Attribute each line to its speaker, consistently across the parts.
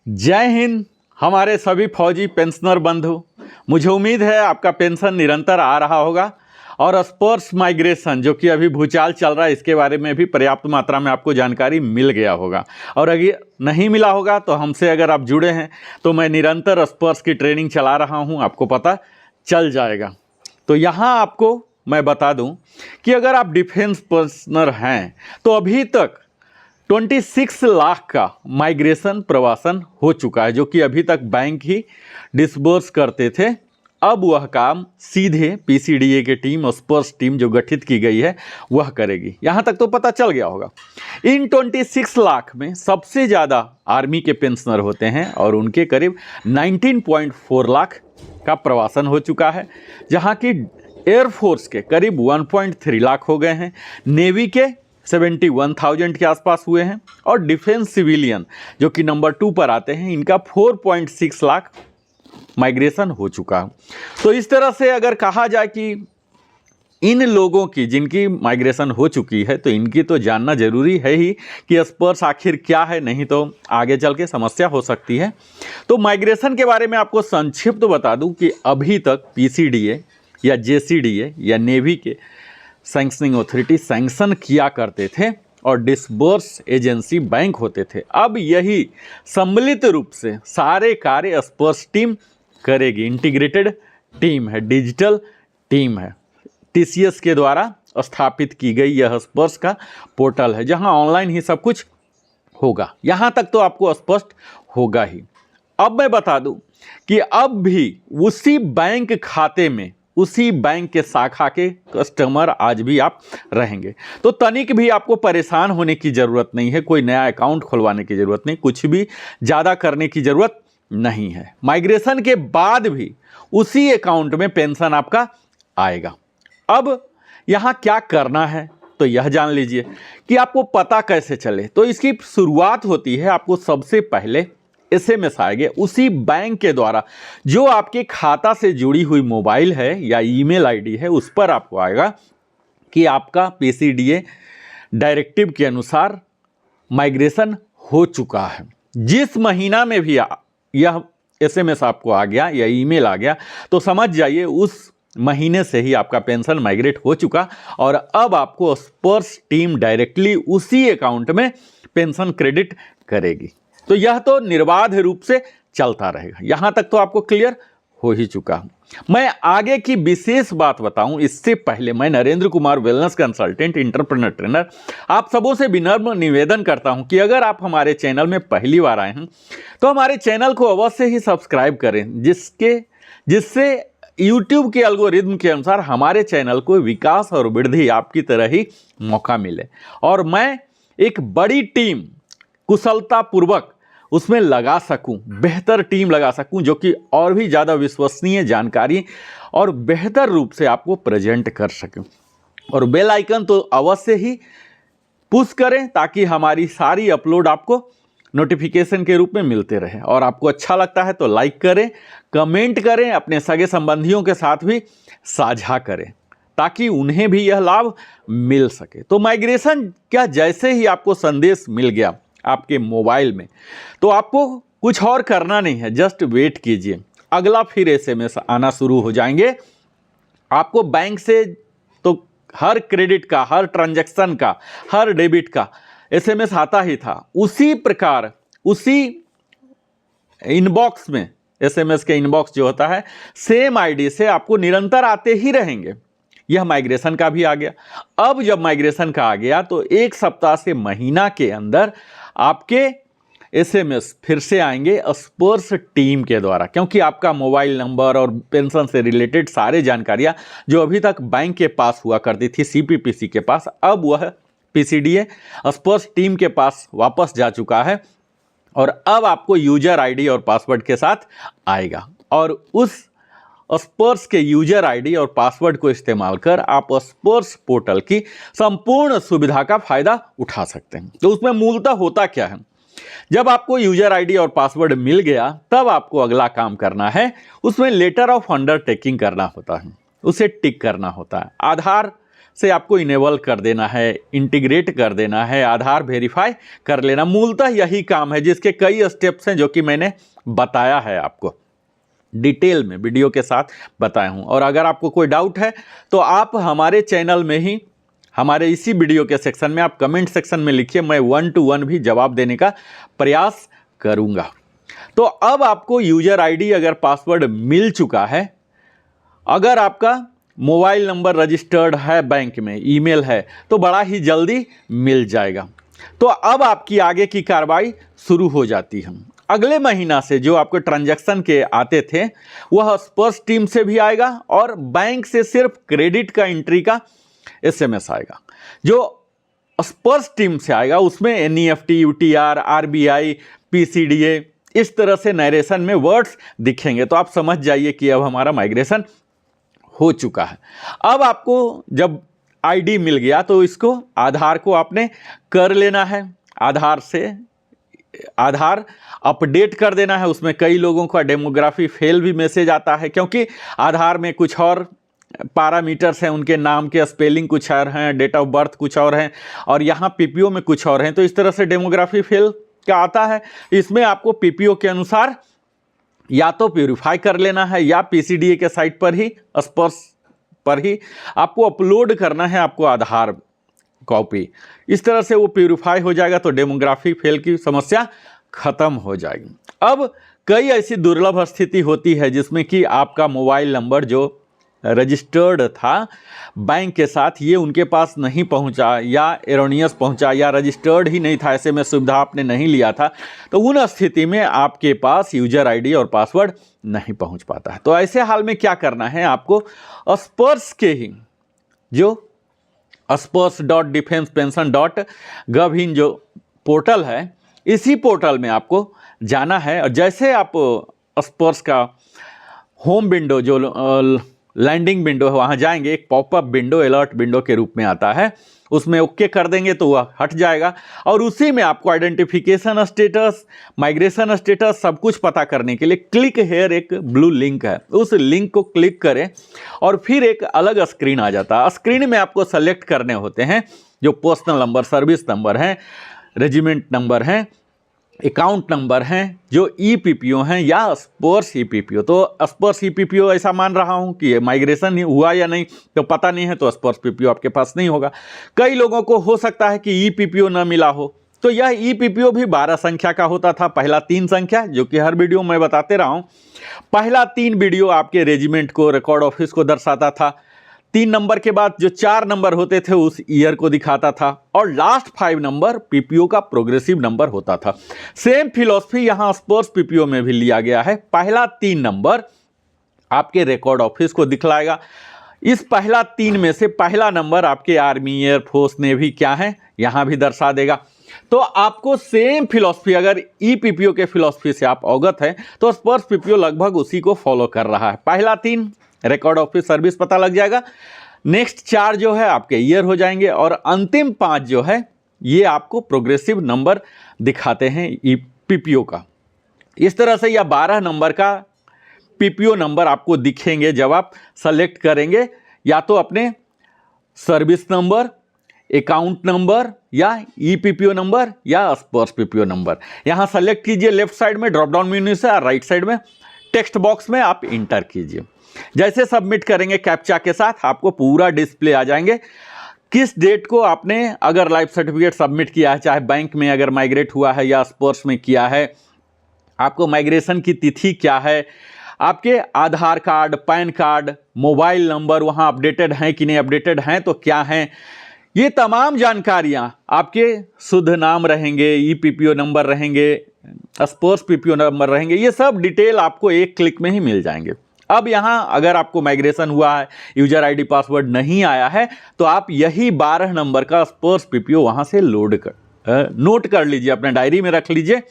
Speaker 1: जय हिंद हमारे सभी फौजी पेंशनर बंधु। मुझे उम्मीद है आपका पेंशन निरंतर आ रहा होगा और स्पर्श माइग्रेशन जो कि अभी भूचाल चल रहा है इसके बारे में भी पर्याप्त मात्रा में आपको जानकारी मिल गया होगा। और अगर नहीं मिला होगा तो हमसे अगर आप जुड़े हैं तो मैं निरंतर स्पर्श की ट्रेनिंग चला रहा हूं, आपको पता चल जाएगा। तो यहाँ आपको मैं बता दूं कि अगर आप डिफेंस पर्सनर हैं तो अभी तक 26 लाख का माइग्रेशन प्रवासन हो चुका है, जो कि अभी तक बैंक ही डिसबर्स करते थे। अब वह काम सीधे पीसीडीए की टीम, स्पर्श टीम जो गठित की गई है वह करेगी। यहाँ तक तो पता चल गया होगा। इन 26 लाख में सबसे ज़्यादा आर्मी के पेंशनर होते हैं और उनके करीब 19.4 लाख का प्रवासन हो चुका है, जहाँ की एयरफोर्स के करीब 1.3 लाख हो गए हैं, नेवी के 71,000 के आसपास हुए हैं और डिफेंस सिविलियन जो कि नंबर 2 पर आते हैं, इनका 4.6 लाख माइग्रेशन हो चुका है। तो इस तरह से अगर कहा जाए कि इन लोगों की जिनकी माइग्रेशन हो चुकी है तो इनकी तो जानना जरूरी है ही कि स्पर्श आखिर क्या है, नहीं तो आगे चल के समस्या हो सकती है। तो माइग्रेशन के बारे में आपको संक्षिप्त बता दूं कि अभी तक पीसीडीए या जेसीडीए या नेवी के सैंक्शनिंग अथॉरिटी सैंक्शन किया करते थे और डिसबर्स एजेंसी बैंक होते थे। अब यही सम्मिलित रूप से सारे कार्य स्पर्श टीम करेगी। इंटीग्रेटेड टीम है, डिजिटल टीम है, टीसीएस के द्वारा स्थापित की गई यह स्पर्श का पोर्टल है जहां ऑनलाइन ही सब कुछ होगा। यहां तक तो आपको स्पष्ट होगा ही। अब मैं बता दूं कि अब भी उसी बैंक खाते में, उसी बैंक के शाखा के कस्टमर आज भी आप रहेंगे। तो तनिक भी आपको परेशान होने की ज़रूरत नहीं है, कोई नया अकाउंट खुलवाने की ज़रूरत नहीं, कुछ भी ज़्यादा करने की ज़रूरत नहीं है। माइग्रेशन के बाद भी उसी अकाउंट में पेंशन आपका आएगा। अब यहाँ क्या करना है तो यह जान लीजिए कि आपको पता कैसे चले। तो इसकी शुरुआत होती है, आपको सबसे पहले एसएमएस आएंगे उसी बैंक के द्वारा जो आपके खाता से जुड़ी हुई मोबाइल है या ईमेल आईडी है, उस पर आपको आएगा कि आपका पीसीडीए डायरेक्टिव के अनुसार माइग्रेशन हो चुका है। जिस महीना में भी यह एसएमएस आपको आ गया या ईमेल आ गया तो समझ जाइए उस महीने से ही आपका पेंशन माइग्रेट हो चुका और अब आपको स्पर्श टीम डायरेक्टली उसी अकाउंट में पेंशन क्रेडिट करेगी। तो यह तो निर्बाध रूप से चलता रहेगा। यहां तक तो आपको क्लियर हो ही चुका हूं। मैं आगे की विशेष बात बताऊं इससे पहले मैं Narendra Kumar wellness consultant, entrepreneur trainer, आप सबों से विनम्र निवेदन करता हूं कि अगर आप हमारे चैनल में पहली बार आए हैं तो हमारे चैनल को अवश्य ही सब्सक्राइब करें, जिससे यूट्यूब के एल्गोरिदम के अनुसार हमारे चैनल को विकास और वृद्धि आपकी तरह ही मौका मिले और मैं एक बड़ी टीम कुशलतापूर्वक उसमें लगा सकूं, बेहतर टीम लगा सकूं जो कि और भी ज़्यादा विश्वसनीय जानकारी और बेहतर रूप से आपको प्रेजेंट कर सकूं। और बेल आइकन तो अवश्य ही पुश करें ताकि हमारी सारी अपलोड आपको नोटिफिकेशन के रूप में मिलते रहे। और आपको अच्छा लगता है तो लाइक करें, कमेंट करें, अपने सगे संबंधियों के साथ भी साझा करें ताकि उन्हें भी यह लाभ मिल सके। तो माइग्रेशन क्या जैसे ही आपको संदेश मिल गया आपके मोबाइल में तो आपको कुछ और करना नहीं है, जस्ट वेट कीजिए। अगला फिर एसएमएस आना शुरू हो जाएंगे। आपको बैंक से तो हर क्रेडिट का, हर ट्रांजैक्शन का, हर डेबिट का एसएमएस आता ही था। उसी प्रकार उसी इनबॉक्स में, एसएमएस के इनबॉक्स जो होता है सेम आईडी से आपको निरंतर आते ही रहेंगे। यह माइग्रेशन का भी आ गया। अब जब माइग्रेशन का आ गया तो एक सप्ताह से महीना के अंदर आपके एसएमएस फिर से आएंगे स्पर्श टीम के द्वारा, क्योंकि आपका मोबाइल नंबर और पेंशन से रिलेटेड सारे जानकारियां जो अभी तक बैंक के पास हुआ करती थी, सीपीपीसी के पास, अब वह पीसीडीए स्पर्श टीम के पास वापस जा चुका है और अब आपको यूजर आईडी और पासवर्ड के साथ आएगा और उस स्पर्श के यूजर आईडी और पासवर्ड को इस्तेमाल कर आप स्पर्श पोर्टल की संपूर्ण सुविधा का फायदा उठा सकते हैं। तो उसमें मूलतः होता क्या है, जब आपको यूजर आईडी और पासवर्ड मिल गया तब आपको अगला काम करना है, उसमें लेटर ऑफ अंडरटेकिंग करना होता है, उसे टिक करना होता है। आधार से आपको इनेबल कर देना है, इंटीग्रेट कर देना है, आधार वेरीफाई कर लेना। मूलतः यही काम है, जिसके कई स्टेप्स हैं जो कि मैंने बताया है, आपको डिटेल में वीडियो के साथ बताया हूं। और अगर आपको कोई डाउट है तो आप हमारे चैनल में ही, हमारे इसी वीडियो के सेक्शन में आप कमेंट सेक्शन में लिखिए, मैं 1 to 1 भी जवाब देने का प्रयास करूंगा। तो अब आपको यूजर आईडी अगर पासवर्ड मिल चुका है, अगर आपका मोबाइल नंबर रजिस्टर्ड है बैंक में, ईमेल है, तो बड़ा ही जल्दी मिल जाएगा। तो अब आपकी आगे की कार्रवाई शुरू हो जाती है। अगले महीना से जो आपको ट्रांजैक्शन के आते थे वह स्पर्श टीम से भी आएगा और बैंक से सिर्फ क्रेडिट का एंट्री का SMS आएगा। जो स्पर्श टीम से आएगा उसमें NEFT, UTR, RBI, PCDA इस तरह से नरेशन में वर्ड्स दिखेंगे। तो आप समझ जाइए कि अब हमारा माइग्रेशन हो चुका है। अब आपको जब आईडी मिल गया तो इसको आधार को आपने कर लेना है, आधार अपडेट कर देना है। उसमें कई लोगों का डेमोग्राफी फेल भी मैसेज आता है, क्योंकि आधार में कुछ और पैरामीटर्स हैं, उनके नाम के स्पेलिंग कुछ और हैं, डेट ऑफ बर्थ कुछ और हैं, और यहाँ PPO में कुछ और हैं। तो इस तरह से डेमोग्राफी फेल का आता है। इसमें आपको PPO के अनुसार या तो प्यूरिफाई कर लेना है या PCDA के साइट पर ही, स्पर्श पर ही आपको अपलोड करना है आपको आधार कॉपी। इस तरह से वो प्यूरिफाई हो जाएगा तो डेमोग्राफी फेल की समस्या खत्म हो जाएगी। अब कई ऐसी दुर्लभ स्थिति होती है जिसमें कि आपका मोबाइल नंबर जो रजिस्टर्ड था बैंक के साथ, ये उनके पास नहीं पहुंचा या एरोनियस पहुंचा या रजिस्टर्ड ही नहीं था, SMS सुविधा आपने नहीं लिया था। तो उन स्थिति में आपके पास यूजर आईडी और पासवर्ड नहीं पहुंच पाता है। तो ऐसे हाल में क्या करना है, आपको स्पर्श के ही जो spurs.defensepension.gov.in जो पोर्टल है, इसी पोर्टल में आपको जाना है। और जैसे आप स्पर्श का होम विंडो जो लैंडिंग विंडो है वहाँ जाएंगे, एक पॉपअप विंडो अलर्ट विंडो के रूप में आता है, उसमें ओके कर देंगे तो वह हट जाएगा। और उसी में आपको आइडेंटिफिकेशन स्टेटस, माइग्रेशन स्टेटस सब कुछ पता करने के लिए क्लिक हेयर एक ब्लू लिंक है, उस लिंक को क्लिक करें और फिर एक अलग स्क्रीन आ जाता है। स्क्रीन में आपको सेलेक्ट करने होते हैं जो पर्सनल नंबर, सर्विस नंबर हैं, रेजिमेंट नंबर हैं, अकाउंट नंबर हैं, जो EPPO हैं या स्पर्श EPPO। तो स्पर्श EPPO ऐसा मान रहा हूं कि माइग्रेशन हुआ या नहीं, तो पता नहीं है तो स्पर्श EPPO आपके पास नहीं होगा। कई लोगों को हो सकता है कि EPPO ना मिला हो, तो यह EPPO भी 12 संख्या का होता था। पहला 3 संख्या जो कि हर वीडियो में बताते रहा हूं, पहला 3 वीडियो आपके रेजिमेंट को, रिकॉर्ड ऑफिस को दर्शाता था। 3 नंबर के बाद जो 4 नंबर होते थे उस ईयर को दिखाता था, और लास्ट 5 नंबर PPO का प्रोग्रेसिव नंबर होता था। सेम फिलॉसफी यहाँ स्पर्श PPO में भी लिया गया है। पहला 3 नंबर आपके रिकॉर्ड ऑफिस को दिखलाएगा। इस पहला 3 में से पहला नंबर आपके आर्मी, एयरफोर्स, नेवी क्या है यहाँ भी दर्शा देगा। तो आपको सेम फिलॉसफी, अगर EPPO के फिलॉसफी से आप अवगत हैं तो स्पर्श PPO लगभग उसी को फॉलो कर रहा है। पहला 3 रिकॉर्ड ऑफिस सर्विस पता लग जाएगा, नेक्स्ट 4 जो है आपके ईयर हो जाएंगे, और अंतिम 5 जो है ये आपको प्रोग्रेसिव नंबर दिखाते हैं PPO का। इस तरह से यह 12 नंबर का PPO नंबर आपको दिखेंगे जब आप सेलेक्ट करेंगे, या तो अपने सर्विस नंबर, अकाउंट नंबर या EPPO नंबर या स्पर्श PPO नंबर। यहाँ सेलेक्ट कीजिए लेफ्ट साइड में ड्रॉप डाउन मेन्यू से, और राइट साइड में टेक्स्ट बॉक्स में आप इंटर कीजिए। जैसे सबमिट करेंगे कैप्चा के साथ आपको पूरा डिस्प्ले आ जाएंगे। किस डेट को आपने अगर लाइफ सर्टिफिकेट सबमिट किया है, चाहे बैंक में अगर माइग्रेट हुआ है या स्पर्श में किया है, आपको माइग्रेशन की तिथि क्या है, आपके Aadhaar card, PAN card, mobile number वहाँ अपडेटेड हैं कि नहीं, अपडेटेड हैं तो क्या हैं, ये तमाम जानकारियाँ आपके शुद्ध नाम रहेंगे, EPPO नंबर रहेंगे, स्पर्श PPO नंबर रहेंगे, ये सब डिटेल आपको एक क्लिक में ही मिल जाएंगे। अब यहाँ अगर आपको माइग्रेशन हुआ है, यूजर आईडी पासवर्ड नहीं आया है, तो आप यही 12 नंबर का स्पर्श PPO वहाँ से नोट कर लीजिए, अपने डायरी में रख लीजिए।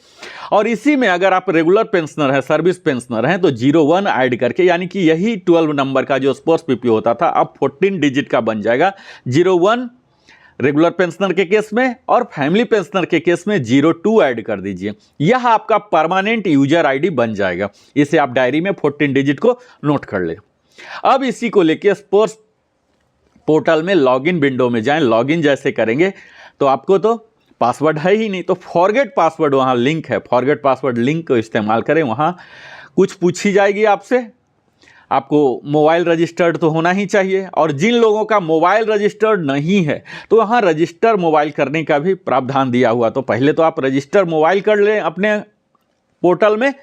Speaker 1: और इसी में अगर आप रेगुलर पेंशनर हैं, सर्विस पेंशनर हैं, तो 01 ऐड करके, यानी कि यही 12 नंबर का जो स्पर्श PPO होता था अब 14 डिजिट का बन जाएगा। 01 रेगुलर पेंशनर के केस में, और फैमिली पेंशनर के केस में 02 ऐड कर दीजिए। यह आपका परमानेंट यूजर आईडी बन जाएगा। इसे आप डायरी में 14 डिजिट को नोट कर ले। अब इसी को लेके स्पर्श पोर्टल में लॉगिन विंडो में जाएं, लॉगिन जैसे करेंगे तो आपको तो पासवर्ड है ही नहीं, तो फॉरगेट पासवर्ड वहाँ लिंक है, फॉरगेट पासवर्ड लिंक को इस्तेमाल करें। वहाँ कुछ पूछी जाएगी आपसे, आपको मोबाइल रजिस्टर्ड तो होना ही चाहिए, और जिन लोगों का मोबाइल रजिस्टर्ड नहीं है तो वहाँ रजिस्टर मोबाइल करने का भी प्रावधान दिया हुआ। तो पहले तो आप रजिस्टर मोबाइल कर लें अपने पोर्टल में,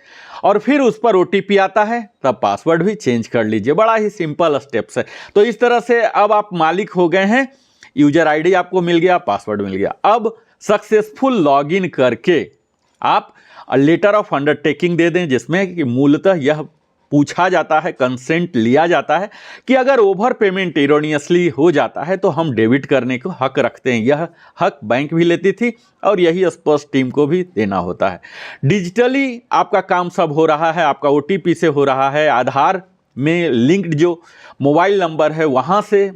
Speaker 1: और फिर उस पर OTP आता है, तब पासवर्ड भी चेंज कर लीजिए। बड़ा ही सिंपल स्टेप्स है। तो इस तरह से अब आप मालिक हो गए हैं, यूजर ID आपको मिल गया, पासवर्ड मिल गया। अब सक्सेसफुल लॉगिन करके आप लेटर ऑफ अंडरटेकिंग दे दें, जिसमें कि मूलतः यह पूछा जाता है, कंसेंट लिया जाता है कि अगर ओवर पेमेंट इरोनियसली हो जाता है तो हम डेबिट करने को हक रखते हैं। यह हक बैंक भी लेती थी और यही स्पर्श टीम को भी देना होता है। डिजिटली आपका काम सब हो रहा है, आपका OTP से हो रहा है, आधार में लिंक्ड जो मोबाइल नंबर है वहाँ से,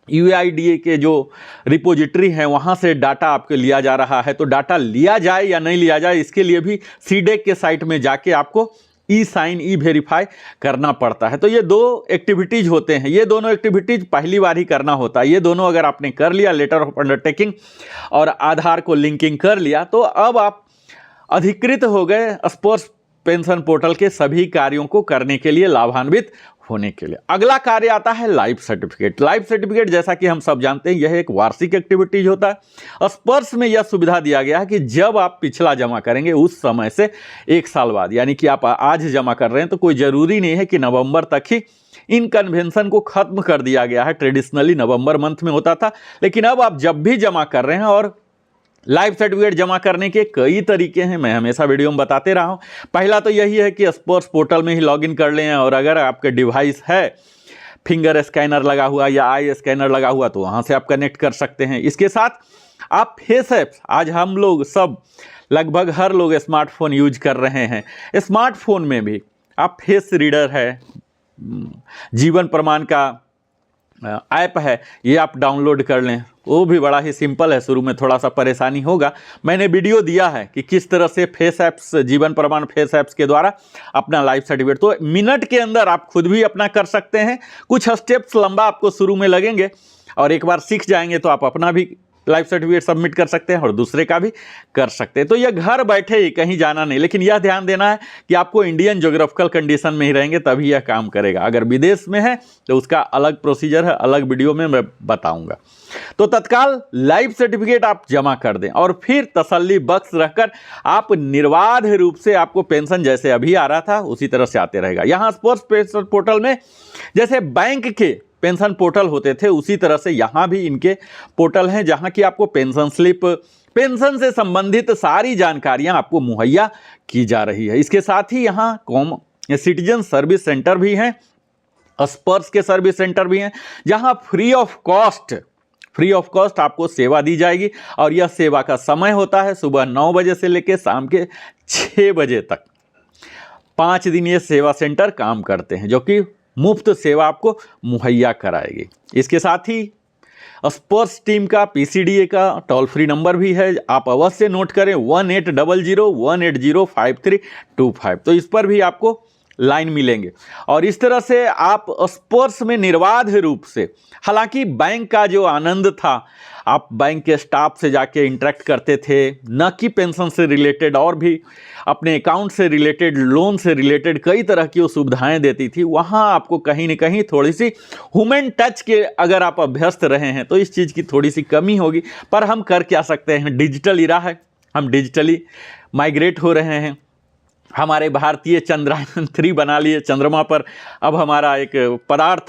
Speaker 1: UIDA के जो रिपोजिटरी हैं वहाँ से डाटा आपके लिया जा रहा है। तो डाटा लिया जाए या नहीं लिया जाए, इसके लिए भी सीडेक के साइट में जाके आपको E-साइन, E-वेरीफाई करना पड़ता है। तो ये 2 एक्टिविटीज़ होते हैं, ये दोनों एक्टिविटीज़ पहली बार ही करना होता है। ये दोनों अगर आपने कर लिया, लेटर ऑफ अंडरटेकिंग और आधार को लिंकिंग कर लिया, तो अब आप अधिकृत हो गए स्पर्श पेंशन पोर्टल के सभी कार्यों को करने के लिए, लाभान्वित होने के लिए। अगला कार्य आता है लाइफ सर्टिफिकेट। लाइफ सर्टिफिकेट जैसा कि हम सब जानते हैं, यह एक वार्षिक एक्टिविटीज होता है। स्पर्श में यह सुविधा दिया गया है कि जब आप पिछला जमा करेंगे उस समय से 1 साल बाद, यानी कि आप आज जमा कर रहे हैं तो कोई ज़रूरी नहीं है कि नवंबर तक ही, इन कन्वेंशन को खत्म कर दिया गया है। ट्रेडिशनली नवंबर मंथ में होता था, लेकिन अब आप जब भी जमा कर रहे हैं, और लाइफ सर्टिफिकेट जमा करने के कई तरीके हैं, मैं हमेशा वीडियो में बताते रहा हूं। पहला तो यही है कि स्पर्श पोर्टल में ही लॉगिन कर लें, और अगर आपके डिवाइस है फिंगर स्कैनर लगा हुआ या आई स्कैनर लगा हुआ तो वहां से आप कनेक्ट कर सकते हैं। इसके साथ आप फेस ऐप्स, आज हम लोग सब लगभग हर लोग स्मार्टफोन यूज कर रहे हैं, स्मार्टफोन में भी आप फेस रीडर है, जीवन प्रमाण का ऐप है, ये आप डाउनलोड कर लें। वो भी बड़ा ही सिंपल है, शुरू में थोड़ा सा परेशानी होगा। मैंने वीडियो दिया है कि किस तरह से फेस ऐप्स, जीवन प्रमाण फेस ऐप्स के द्वारा अपना लाइफ सर्टिफिकेट, तो मिनट के अंदर आप खुद भी अपना कर सकते हैं। कुछ स्टेप्स लंबा आपको शुरू में लगेंगे, और एक बार सीख जाएंगे तो आप अपना भी लाइफ सर्टिफिकेट सबमिट कर सकते हैं और दूसरे का भी कर सकते हैं। तो यह घर बैठे ही, कहीं जाना नहीं, लेकिन यह ध्यान देना है कि आपको इंडियन ज्योग्राफिकल कंडीशन में ही रहेंगे तभी यह काम करेगा। अगर विदेश में है तो उसका अलग प्रोसीजर है, अलग वीडियो में मैं बताऊंगा। तो तत्काल लाइफ सर्टिफिकेट आप जमा कर दें, और फिर तसल्ली बख्श रहकर आप निर्बाध रूप से, आपको पेंशन जैसे अभी आ रहा था उसी तरह से आते रहेगा। यहाँ स्पर्श पेंशन पोर्टल में जैसे बैंक के पेंशन पोर्टल होते थे, उसी तरह से यहाँ भी इनके पोर्टल हैं, जहाँ की आपको पेंशन स्लिप, पेंशन से संबंधित सारी जानकारियाँ आपको मुहैया की जा रही है। इसके साथ ही यहाँ सिटीजन सर्विस सेंटर भी हैं, स्पर्श के सर्विस सेंटर भी हैं, जहाँ फ्री ऑफ कॉस्ट आपको सेवा दी जाएगी। और यह सेवा का समय होता है सुबह 9 बजे से लेकर शाम के 6 बजे तक। 5 दिन ये सेवा सेंटर काम करते हैं, जो कि मुफ्त सेवा आपको मुहैया कराएगी। इसके साथ ही स्पर्श टीम का PCDA का टोल फ्री नंबर भी है, आप अवश्य नोट करें, 1800-180-5325। तो इस पर भी आपको लाइन मिलेंगे। और इस तरह से आप स्पर्श में निर्बाध रूप से, हालांकि बैंक का जो आनंद था, आप बैंक के स्टाफ से जाके इंटरेक्ट करते थे, न कि पेंशन से रिलेटेड, और भी अपने अकाउंट से रिलेटेड, लोन से रिलेटेड कई तरह की वो सुविधाएं देती थी। वहाँ आपको कहीं न कहीं थोड़ी सी ह्यूमन टच के अगर आप अभ्यस्त रहे हैं तो इस चीज़ की थोड़ी सी कमी होगी। पर हम कर क्या सकते हैं, डिजिटल इरा है, हम डिजिटली माइग्रेट हो रहे हैं। हमारे भारतीय चंद्रयान 3 बना लिए, चंद्रमा पर अब हमारा एक पदार्थ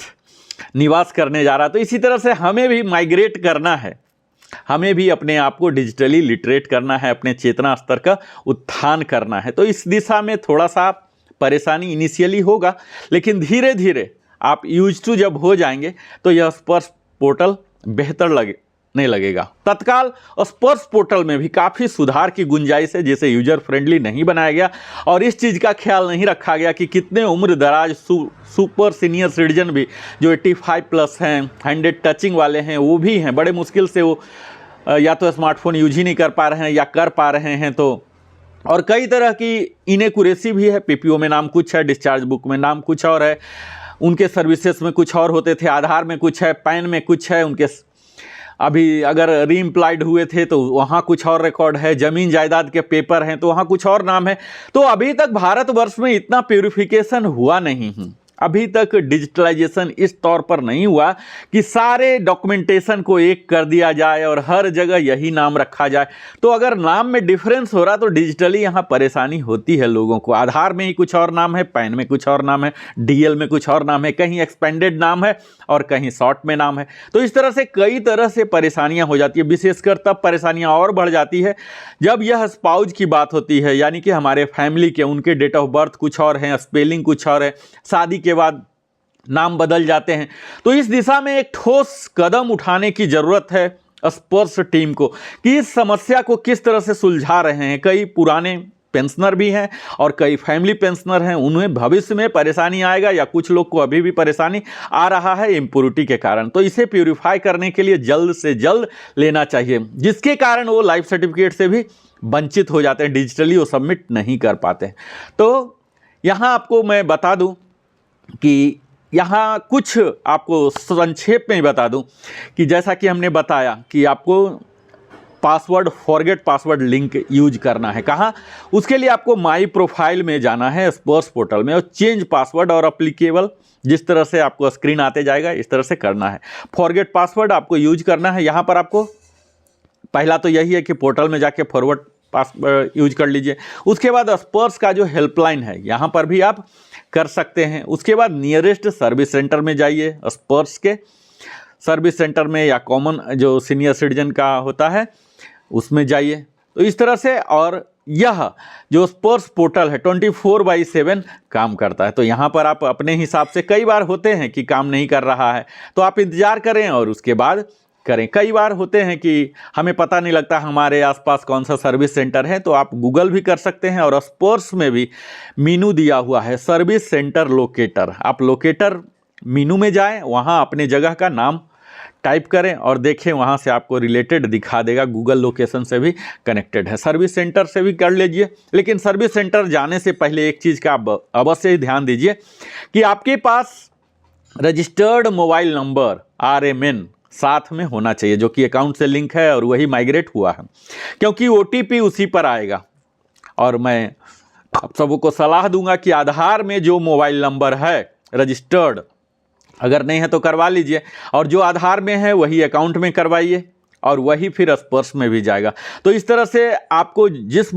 Speaker 1: निवास करने जा रहा है। तो इसी तरह से हमें भी माइग्रेट करना है, हमें भी अपने आप को डिजिटली लिटरेट करना है, अपने चेतना स्तर का उत्थान करना है। तो इस दिशा में थोड़ा सा परेशानी इनिशियली होगा, लेकिन धीरे धीरे आप यूज टू जब हो जाएंगे तो यह स्पर्श पोर्टल बेहतर नहीं लगेगा। तत्काल स्पर्श पोर्टल में भी काफ़ी सुधार की गुंजाइश है, जिसे यूजर फ्रेंडली नहीं बनाया गया, और इस चीज़ का ख्याल नहीं रखा गया कि कितने उम्र दराज सुपर सीनियर सिटीजन भी जो 85+ हैं, 100 टचिंग वाले हैं, वो भी हैं। बड़े मुश्किल से वो या तो स्मार्टफोन यूज ही नहीं कर पा रहे हैं या कर पा रहे हैं। तो और कई तरह की इनएक्यूरेसी भी है, PPO में नाम कुछ है, डिस्चार्ज बुक में नाम कुछ और है, उनके सर्विसेज में कुछ और होते थे, आधार में कुछ है, पैन में कुछ है, उनके अभी अगर रीइम्प्लॉयड हुए थे तो वहाँ कुछ और रिकॉर्ड है, ज़मीन जायदाद के पेपर हैं तो वहाँ कुछ और नाम है। तो अभी तक भारतवर्ष में इतना प्यूरिफिकेशन हुआ नहीं है, अभी तक डिजिटलाइजेशन इस तौर पर नहीं हुआ कि सारे डॉक्यूमेंटेशन को एक कर दिया जाए और हर जगह यही नाम रखा जाए। तो अगर नाम में डिफरेंस हो रहा तो डिजिटली यहाँ परेशानी होती है लोगों को। आधार में ही कुछ और नाम है, पैन में कुछ और नाम है, डीएल में कुछ और नाम है, कहीं एक्सपेंडेड नाम है और कहीं शॉर्ट में नाम है। तो इस तरह से कई तरह से परेशानियां हो जाती है। विशेषकर तब परेशानियां और बढ़ जाती है जब यह स्पाउज की बात होती है, यानी कि हमारे फैमिली के, उनके डेट ऑफ बर्थ कुछ और है, स्पेलिंग कुछ और है, शादी के बाद नाम बदल जाते हैं। तो इस दिशा में एक ठोस कदम उठाने की जरूरत है स्पर्श टीम को कि इस समस्या को किस तरह से सुलझा रहे हैं। कई पुराने पेंशनर भी हैं और कई फैमिली पेंशनर हैं, उन्हें भविष्य में परेशानी आएगा या कुछ लोग को अभी भी परेशानी आ रहा है इम्प्योरिटी के कारण। तो इसे प्यूरिफाई करने के लिए जल्द से जल्द लेना चाहिए, जिसके कारण वो लाइफ सर्टिफिकेट से भी वंचित हो जाते हैं, डिजिटली वो सबमिट नहीं कर पाते। तो यहाँ आपको मैं बता दूं कि यहाँ कुछ आपको संक्षेप में बता दूं कि जैसा कि हमने बताया कि आपको password, forget password link use करना है। कहाँ? उसके लिए आपको माई प्रोफाइल में जाना है स्पर्श पोर्टल में और चेंज पासवर्ड और अप्लीकेबल, जिस तरह से आपको स्क्रीन आते जाएगा इस तरह से करना है। फॉरगेट पासवर्ड आपको यूज करना है। यहाँ पर आपको पहला तो यही है कि पोर्टल में जाके फॉरवर्ड पासवर्ड यूज कर लीजिए। उसके बाद स्पर्श का जो हेल्पलाइन है यहाँ पर भी आप कर सकते हैं। उसके बाद नियरेस्ट सर्विस सेंटर में जाइए, स्पर्श के सर्विस सेंटर में या कॉमन जो सीनियर सिटीजन का होता है उसमें जाइए। तो इस तरह से, और यह जो स्पर्श पोर्टल है 24/7 काम करता है। तो यहाँ पर आप अपने हिसाब से, कई बार होते हैं कि काम नहीं कर रहा है तो आप इंतज़ार करें और उसके बाद करें। कई बार होते हैं कि हमें पता नहीं लगता हमारे आसपास कौन सा सर्विस सेंटर है, तो आप गूगल भी कर सकते हैं। और स्पर्श में भी मीनू दिया हुआ है सर्विस सेंटर लोकेटर, आप लोकेटर मीनू में जाएं, वहाँ अपने जगह का नाम टाइप करें और देखें, वहाँ से आपको रिलेटेड दिखा देगा, गूगल लोकेशन से भी कनेक्टेड है। सर्विस सेंटर से भी कर लीजिए, लेकिन सर्विस सेंटर जाने से पहले एक चीज़ का आप अवश्य ही ध्यान दीजिए कि आपके पास रजिस्टर्ड मोबाइल नंबर RMN साथ में होना चाहिए, जो कि अकाउंट से लिंक है और वही माइग्रेट हुआ है, क्योंकि OTP उसी पर आएगा। और मैं आप सबों को सलाह दूंगा कि आधार में जो मोबाइल नंबर है रजिस्टर्ड, अगर नहीं है तो करवा लीजिए, और जो आधार में है वही अकाउंट में करवाइए और वही फिर स्पर्श में भी जाएगा। तो इस तरह से आपको जिस